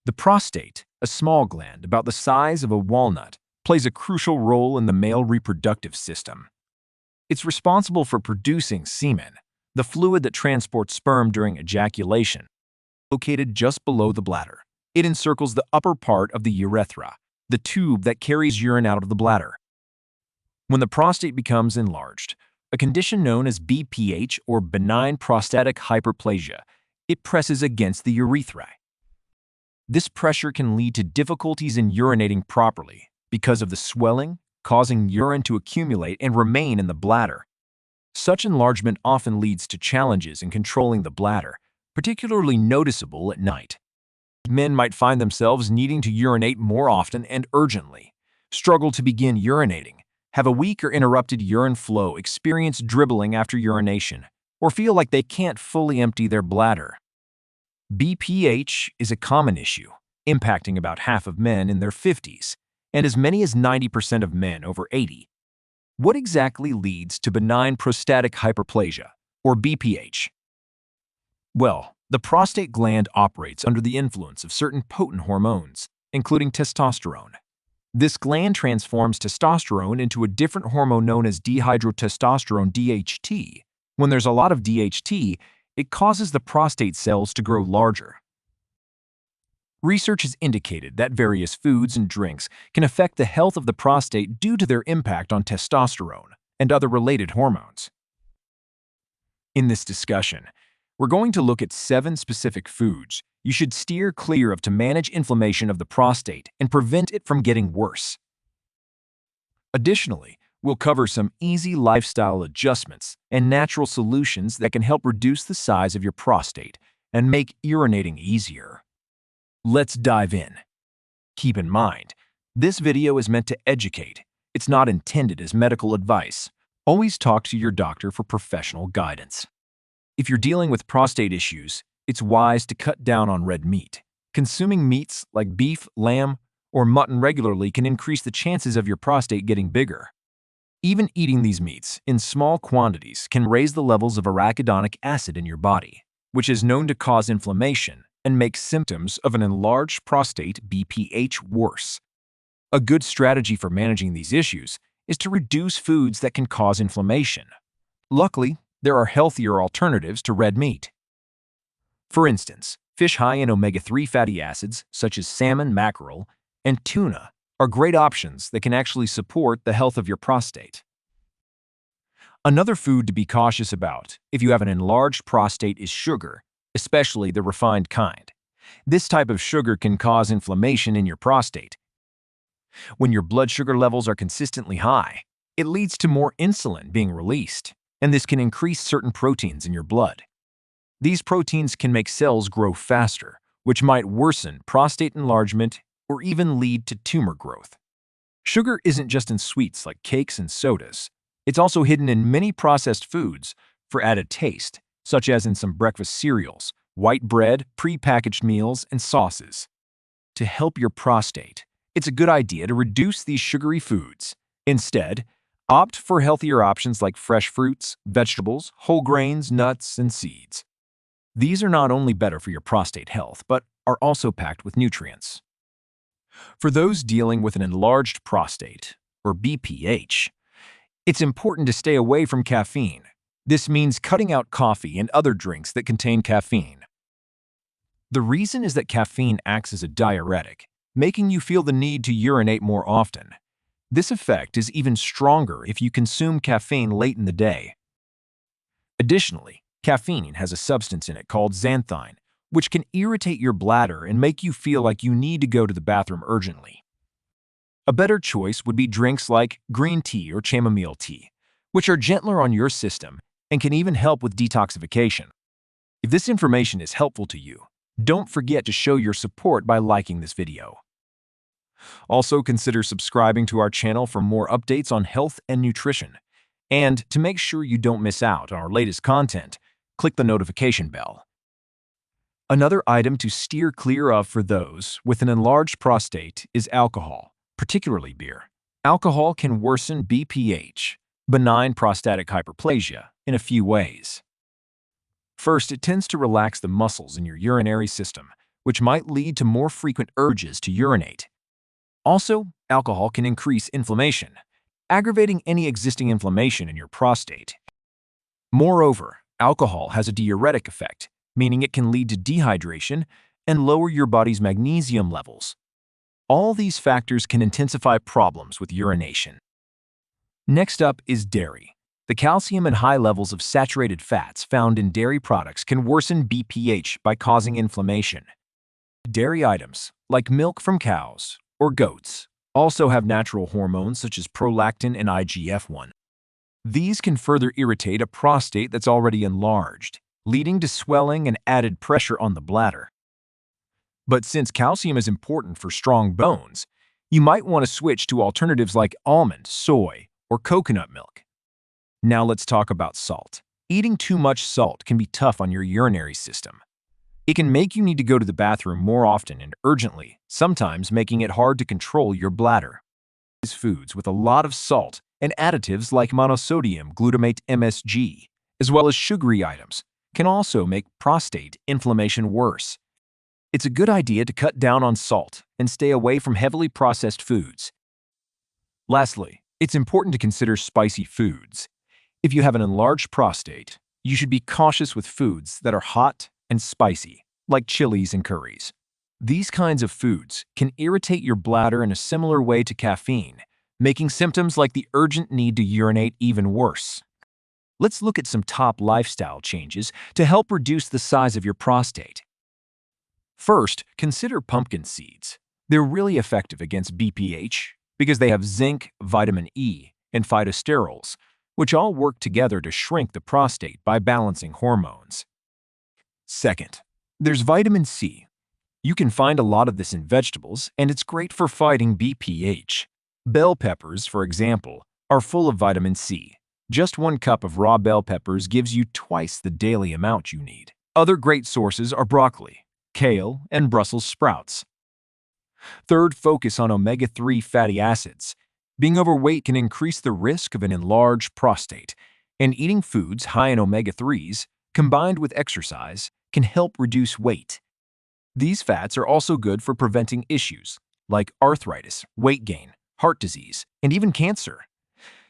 The prostate, a small gland about the size of a walnut, plays a crucial role in the male reproductive system. It's responsible for producing semen, the fluid that transports sperm during ejaculation. Located just below the bladder, it encircles the upper part of the urethra, the tube that carries urine out of the bladder. When the prostate becomes enlarged, a condition known as BPH or benign prostatic hyperplasia, it presses against the urethra. This pressure can lead to difficulties in urinating properly because of the swelling, causing urine to accumulate and remain in the bladder. Such enlargement often leads to challenges in controlling the bladder, particularly noticeable at night. Men might find themselves needing to urinate more often and urgently, struggle to begin urinating, have a weak or interrupted urine flow, experience dribbling after urination, or feel like they can't fully empty their bladder. BPH is a common issue, impacting about half of men in their 50s and as many as 90% of men over 80. What exactly leads to benign prostatic hyperplasia, or BPH? Well, the prostate gland operates under the influence of certain potent hormones, including testosterone. This gland transforms testosterone into a different hormone known as dihydrotestosterone DHT. When there's a lot of DHT, it causes the prostate cells to grow larger. Research has indicated that various foods and drinks can affect the health of the prostate due to their impact on testosterone and other related hormones. In this discussion, we're going to look at 7 specific foods you should steer clear of to manage inflammation of the prostate and prevent it from getting worse. Additionally, we'll cover some easy lifestyle adjustments and natural solutions that can help reduce the size of your prostate and make urinating easier. Let's dive in. Keep in mind, this video is meant to educate. It's not intended as medical advice. Always talk to your doctor for professional guidance. If you're dealing with prostate issues, it's wise to cut down on red meat. Consuming meats like beef, lamb, or mutton regularly can increase the chances of your prostate getting bigger. Even eating these meats in small quantities can raise the levels of arachidonic acid in your body, which is known to cause inflammation and make symptoms of an enlarged prostate BPH worse. A good strategy for managing these issues is to reduce foods that can cause inflammation. Luckily, there are healthier alternatives to red meat. For instance, fish high in omega-3 fatty acids such as salmon, mackerel, and tuna are great options that can actually support the health of your prostate. Another food to be cautious about if you have an enlarged prostate is sugar, especially the refined kind. This type of sugar can cause inflammation in your prostate. When your blood sugar levels are consistently high, it leads to more insulin being released, and this can increase certain proteins in your blood. These proteins can make cells grow faster, which might worsen prostate enlargement or even lead to tumor growth. Sugar isn't just in sweets like cakes and sodas. It's also hidden in many processed foods for added taste, such as in some breakfast cereals, white bread, pre-packaged meals, and sauces. To help your prostate, it's a good idea to reduce these sugary foods. Instead, opt for healthier options like fresh fruits, vegetables, whole grains, nuts, and seeds. These are not only better for your prostate health, but are also packed with nutrients. For those dealing with an enlarged prostate, or BPH, it's important to stay away from caffeine. This means cutting out coffee and other drinks that contain caffeine. The reason is that caffeine acts as a diuretic, making you feel the need to urinate more often. This effect is even stronger if you consume caffeine late in the day. Additionally, caffeine has a substance in it called xanthine, which can irritate your bladder and make you feel like you need to go to the bathroom urgently. A better choice would be drinks like green tea or chamomile tea, which are gentler on your system and can even help with detoxification. If this information is helpful to you, don't forget to show your support by liking this video. Also, consider subscribing to our channel for more updates on health and nutrition. And to make sure you don't miss out on our latest content, click the notification bell. Another item to steer clear of for those with an enlarged prostate is alcohol, particularly beer. Alcohol can worsen BPH, benign prostatic hyperplasia, in a few ways. First, it tends to relax the muscles in your urinary system, which might lead to more frequent urges to urinate. Also, alcohol can increase inflammation, aggravating any existing inflammation in your prostate. Moreover, alcohol has a diuretic effect, meaning it can lead to dehydration and lower your body's magnesium levels. All these factors can intensify problems with urination. Next up is dairy. The calcium and high levels of saturated fats found in dairy products can worsen BPH by causing inflammation. Dairy items, like milk from cows or goats, also have natural hormones such as prolactin and IGF-1. These can further irritate a prostate that's already enlarged, leading to swelling and added pressure on the bladder. But since calcium is important for strong bones, you might want to switch to alternatives like almond, soy, or coconut milk. Now let's talk about salt. Eating too much salt can be tough on your urinary system. It can make you need to go to the bathroom more often and urgently, sometimes making it hard to control your bladder. These foods with a lot of salt and additives like monosodium glutamate MSG, as well as sugary items, can also make prostate inflammation worse. It's a good idea to cut down on salt and stay away from heavily processed foods. Lastly, it's important to consider spicy foods. If you have an enlarged prostate, you should be cautious with foods that are hot and spicy, like chilies and curries. These kinds of foods can irritate your bladder in a similar way to caffeine, making symptoms like the urgent need to urinate even worse. Let's look at some top lifestyle changes to help reduce the size of your prostate. First, consider pumpkin seeds. They're really effective against BPH because they have zinc, vitamin E, and phytosterols, which all work together to shrink the prostate by balancing hormones. Second, there's vitamin C. You can find a lot of this in vegetables, and it's great for fighting BPH. Bell peppers, for example, are full of vitamin C. Just 1 cup of raw bell peppers gives you twice the daily amount you need. Other great sources are broccoli, kale, and Brussels sprouts. Third, focus on omega-3 fatty acids. Being overweight can increase the risk of an enlarged prostate, and eating foods high in omega-3s, combined with exercise, can help reduce weight. These fats are also good for preventing issues like arthritis, weight gain, heart disease, and even cancer.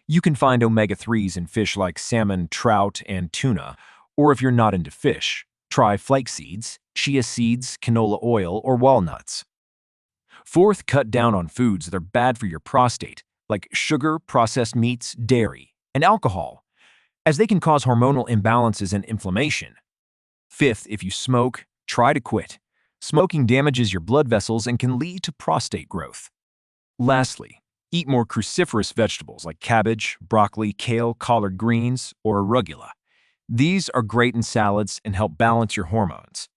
You can find omega-3s in fish like salmon, trout, and tuna, or if you're not into fish, try flaxseeds, chia seeds, canola oil, or walnuts. Fourth, cut down on foods that are bad for your prostate, like sugar, processed meats, dairy, and alcohol, as they can cause hormonal imbalances and inflammation. Fifth, if you smoke, try to quit. Smoking damages your blood vessels and can lead to prostate growth. Lastly, eat more cruciferous vegetables like cabbage, broccoli, kale, collard greens, or arugula. These are great in salads and help balance your hormones.